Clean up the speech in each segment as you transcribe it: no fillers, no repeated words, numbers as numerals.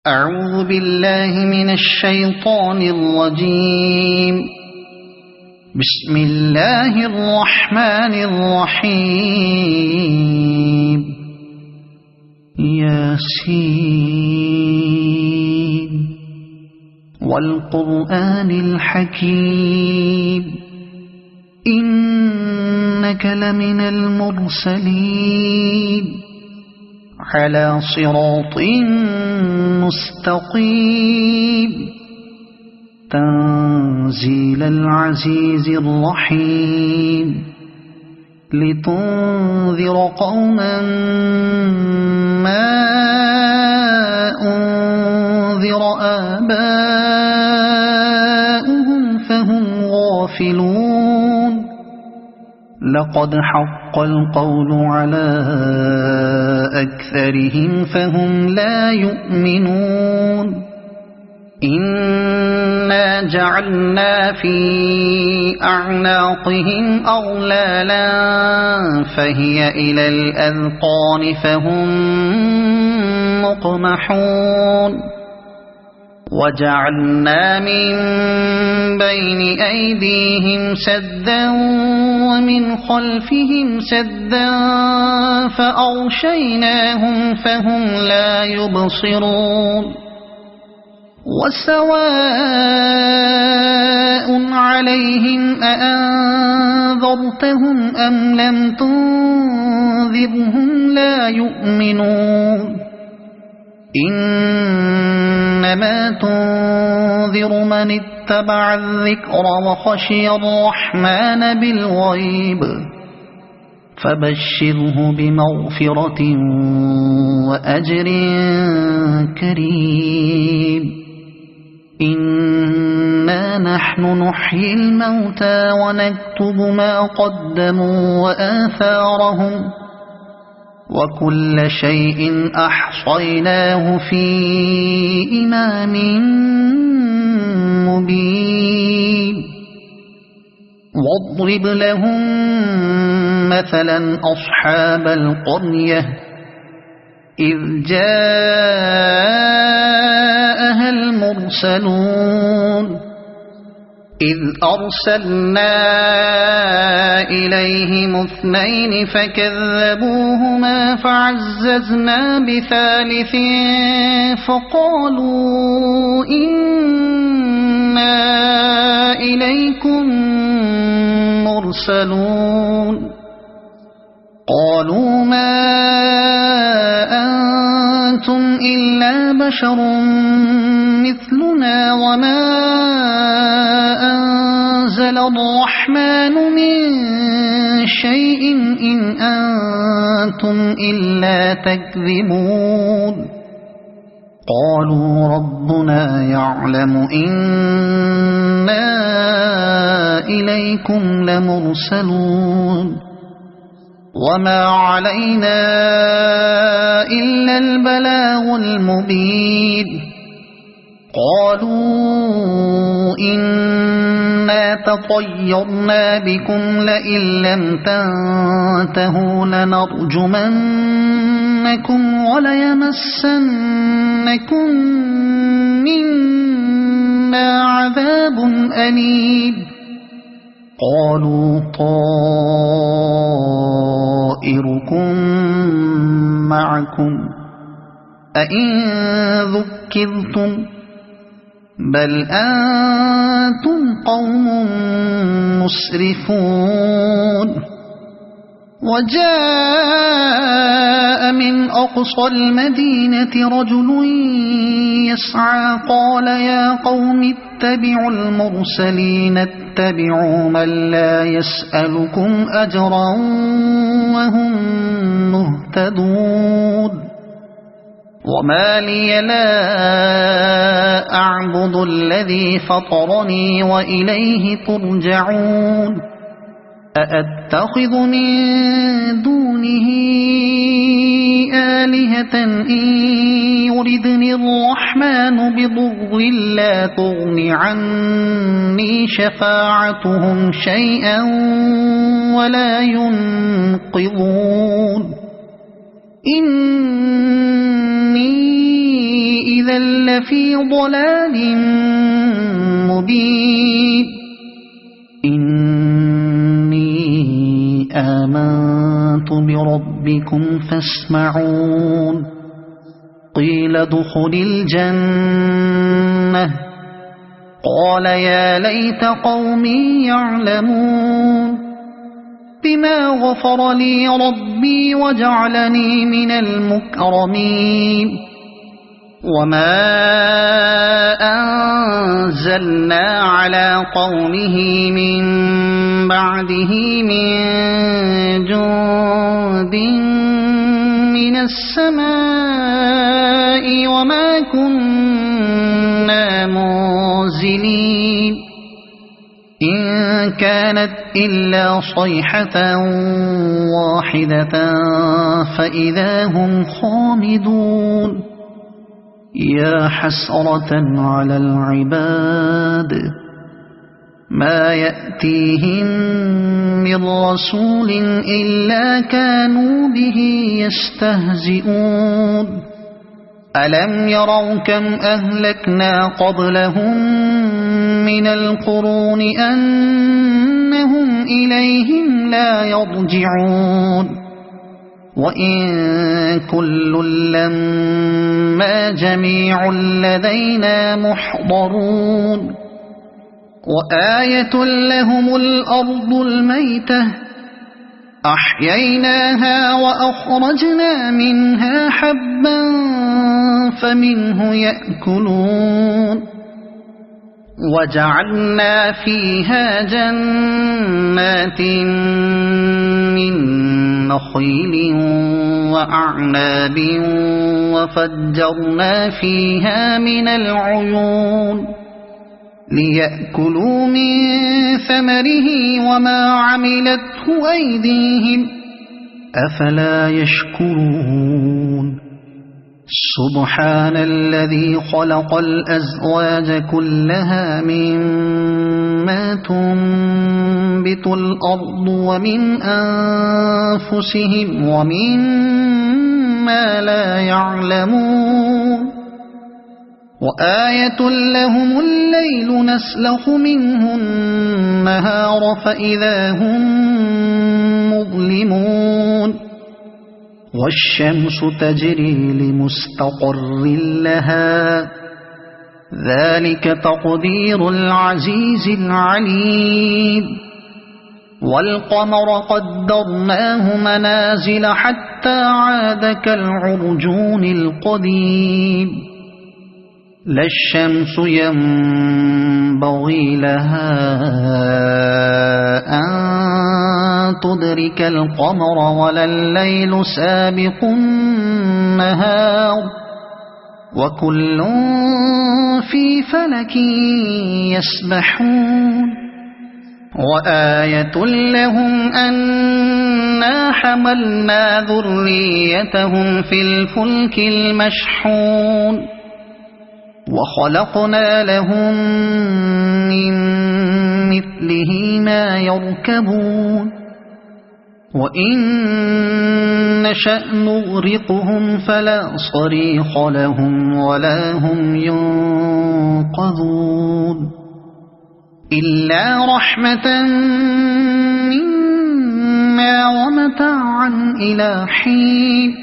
أعوذ بالله من الشيطان الرجيم. بسم الله الرحمن الرحيم. ياسين والقرآن الحكيم إنك لمن المرسلين على صراط مستقيم تنزيل العزيز الرحيم لتنذر قوما ما أنذر آباؤهم فهم غافلون. لقد حق القول على أكثرهم فهم لا يؤمنون. إنا جعلنا في أعناقهم أغلالا فهي إلى الأذقان فهم مقمحون. وجعلنا من بين أيديهم سدا ومن خلفهم سدا فأغشيناهم فهم لا يبصرون. وسواء عليهم أأنذرتهم أم لم تنذرهم لا يؤمنون. إنما تنذر من اتبع الذكر وخشي الرحمن بالغيب فبشره بمغفرة وأجر كريم. إنا نحن نحيي الموتى ونكتب ما قدموا وآثارهم وكل شيء أحصيناه في إمام مبين. واضرب لهم مثلا أصحاب القرية إذ جاءها المرسلون إذ أرسلنا إليهم اثنين فكذبوهما فعززنا بثالث فقالوا إنا إليكم مرسلون. قالوا ما أنتم إلا بشر مثلنا وما أنزل الرحمن من شيء إن أنتم إلا تكذبون. قالوا ربنا يعلم إنا إليكم لمرسلون وما علينا إلا البلاغ المبين. قالوا إنا تطيرنا بكم لئن لم تنتهوا لنرجمنكم وليمسنكم منا عذاب أليم. قالوا طائركم معكم أئن ذكرتم بل أنتم قوم مسرفون. وجاء من أقصى المدينة رجل يسعى قال يا قوم اتبعوا المرسلين اتبعوا من لا يسألكم أجرا وهم مهتدون. وما لي لا أعبد الذي فطرني وإليه ترجعون. أأتخذ من دونه آلهة إن يردني الرحمن بضر لا تغن عني شفاعتهم شيئا ولا ينقذون. إني إذا لفي ضلال مبين إني آمنت بربكم فاسمعون قيل ادخل الجنة قال يا ليت قومي يعلمون بما غفر لي ربي وجعلني من المكرمين وما أنزلنا على قومه من بعده من جند من السماء وما كنا منزلين إن كانت إلا صيحة واحدة فإذا هم خامدون يا حسرة على العباد ما يأتيهم من رسول إلا كانوا به يستهزئون ألم يروا كم أهلكنا قبلهم من القرون أنهم إليهم لا يرجعون وإن كل لما جميع لدينا محضرون وآية لهم الأرض الميتة أحييناها وأخرجنا منها حبا فمنه يأكلون وجعلنا فيها جنات من نخيل وأعناب وفجرنا فيها من العيون ليأكلوا من ثمره وما عملته أيديهم أفلا يشكرون سبحان الذي خلق الأزواج كلها مما تنبت الأرض ومن أنفسهم ومما لا يعلمون وآية لهم الليل نسلخ منه النهار فإذا هم مظلمون والشمس تجري لمستقر لها ذلك تقدير العزيز العليم والقمر قدرناه منازل حتى عاد كالعرجون القديم لا الشمس ينبغي لها أن تدرك القمر ولا الليل سابق النهار وكل في فلك يسبحون وآية لهم أنا حملنا ذريتهم في الفلك المشحون وخلقنا لهم من مثله ما يركبون وإن نشأ نغرقهم فلا صريخ لهم ولا هم ينقذون إلا رحمة منا ومتاعا إلى حين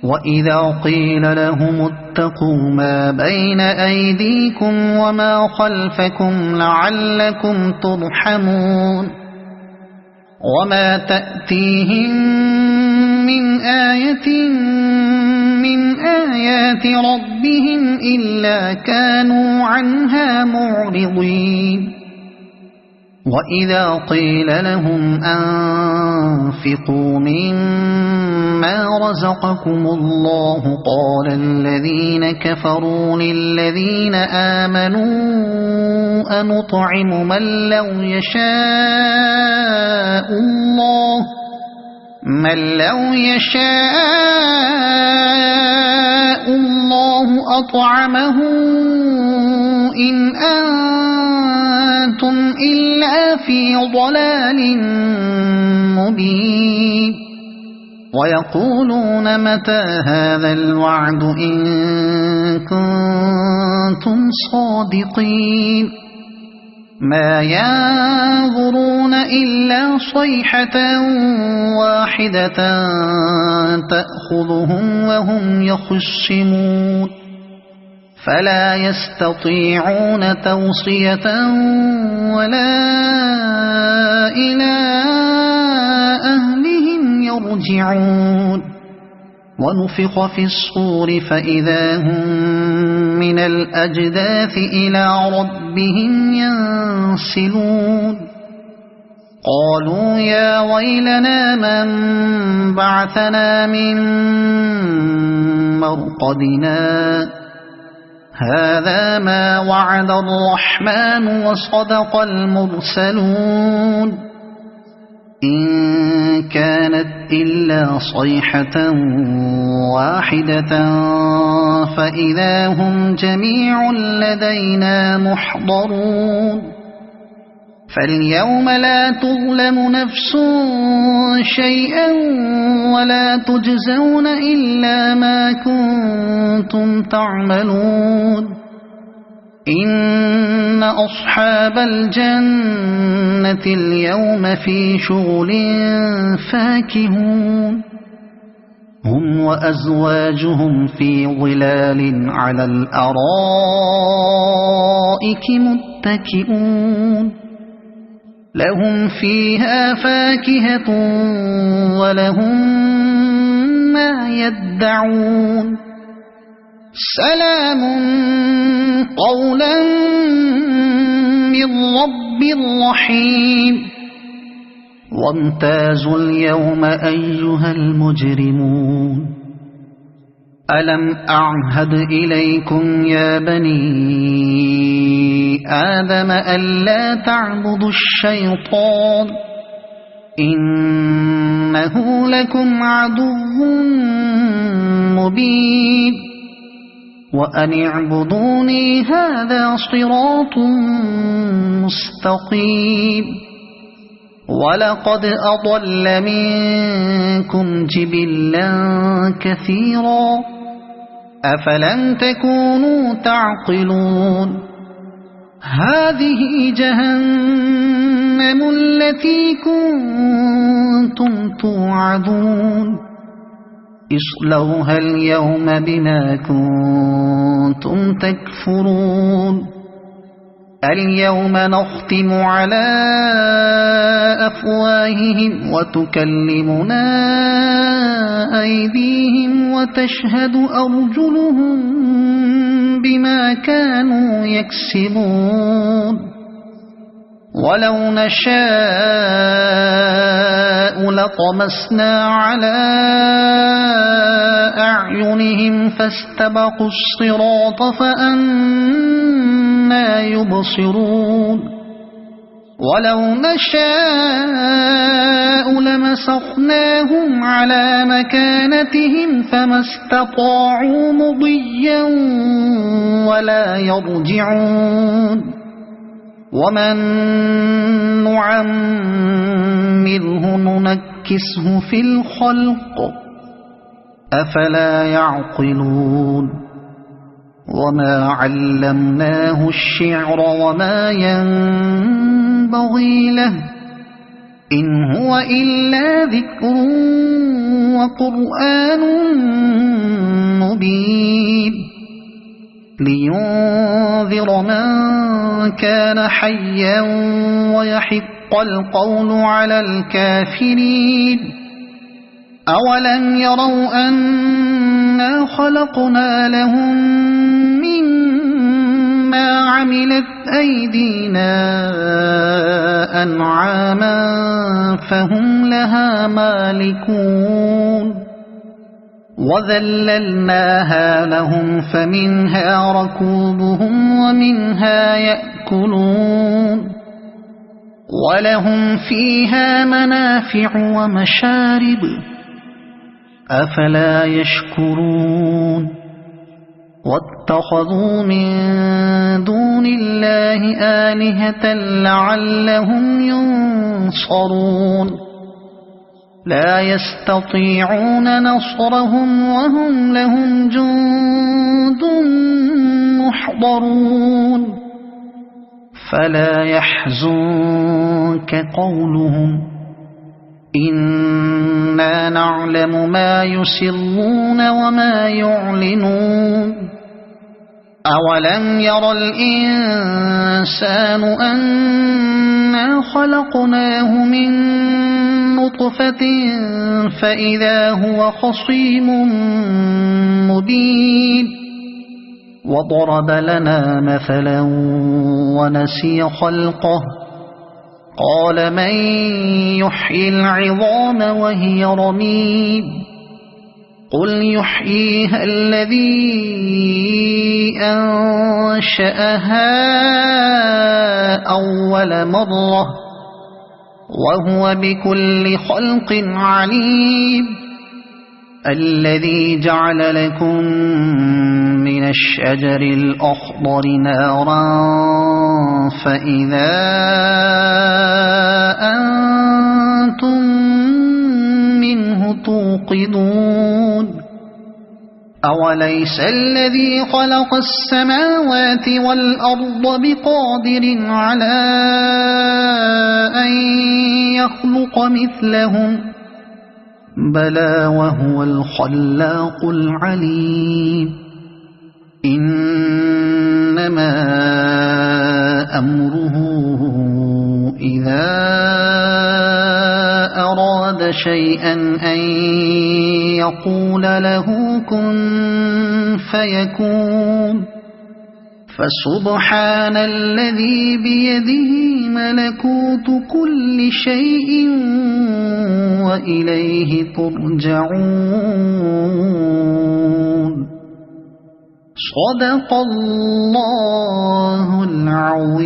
وإذا قيل لهم اتقوا ما بين أيديكم وما خلفكم لعلكم ترحمون وما تأتيهم من آية من آيات ربهم إلا كانوا عنها معرضين وإذا قيل لهم أنفقوا مما رزقكم الله قال الذين كفروا للذين آمنوا أنطعم من لو يشاء الله أطعمه إن أنتم إلا في ضلال مبين ويقولون متى هذا الوعد إن كنتم صادقين ما ينظرون إلا صيحة واحدة تأخذهم وهم يخصمون فلا يستطيعون توصية ولا إلى أهلهم يرجعون ونفخ في الصور فإذا هم من الأجداث إلى ربهم ينسلون قالوا يا ويلنا من بعثنا من مرقدنا هذا ما وعد الرحمن وصدق المرسلون إن كانت إلا صيحة واحدة فإذا هم جميع لدينا محضرون فاليوم لا تظلم نفس شيئا ولا تجزون إلا ما كنتم تعملون إن أصحاب الجنة اليوم في شغل فاكهون هم وأزواجهم في ظلال على الأرائك متكئون لهم فيها فاكهة ولهم ما يدعون سلام قولا من رب رحيم وامتازوا اليوم أيها المجرمون ألم أعهد إليكم يا بني آدم ألا تعبدوا الشيطان إنه لكم عدو مبين وأن اعبدوني هذا صراط مستقيم ولقد أضل منكم جبلا كثيرا أفلم تكونوا تعقلون هذه جهنم التي كنتم توعدون اصلوها اليوم بما كنتم تكفرون اليوم نختم على أفواههم وتكلمنا أيديهم وتشهد أرجلهم بما كانوا يكسبون ولو نشاء لطمسنا على أعينهم فاستبقوا الصراط فأنى يبصرون ولو نشاء لمسخناهم على مكانتهم فما استطاعوا مضيا ولا يرجعون ومن نعمره ننكسه في الخلق أفلا يعقلون وما علمناه الشعر وما ينبغي له إن هو إلا ذكر وقرآن مبين لينذر من كان حيا ويحق القول على الكافرين أولم يروا أنا خلقنا لهم مما عملت أيدينا أنعاما فهم لها مالكون وذللناها لهم فمنها ركوبهم ومنها يأكلون ولهم فيها منافع ومشارب أفلا يشكرون واتخذوا من دون الله آلهة لعلهم ينصرون لا يستطيعون نصرهم وهم لهم جند محضرون فلا يحزنك قولهم إنا نعلم ما يسرون وما يعلنون أولم ير الإنسان أنا خلقناه من نطفة فإذا هو خصيم مبين وضرب لنا مثلا ونسي خلقه قال من يحيي العظام وهي رميم قل يحييها الذي أنشأها أول مرة وهو بكل خلق عليم الذي جعل لكم من الشجر الأخضر نارا فإذا أنتم منه توقدون أوليس الذي خلق السماوات والأرض بقادر على أن يخلق مثلهم بلى وهو الخلاق العليم إنما أمره إذا أراد شيئا أن يقول له كن فيكون فسبحان الذي بيده ملكوت كل شيء وإليه ترجعون صدق الله العظيم.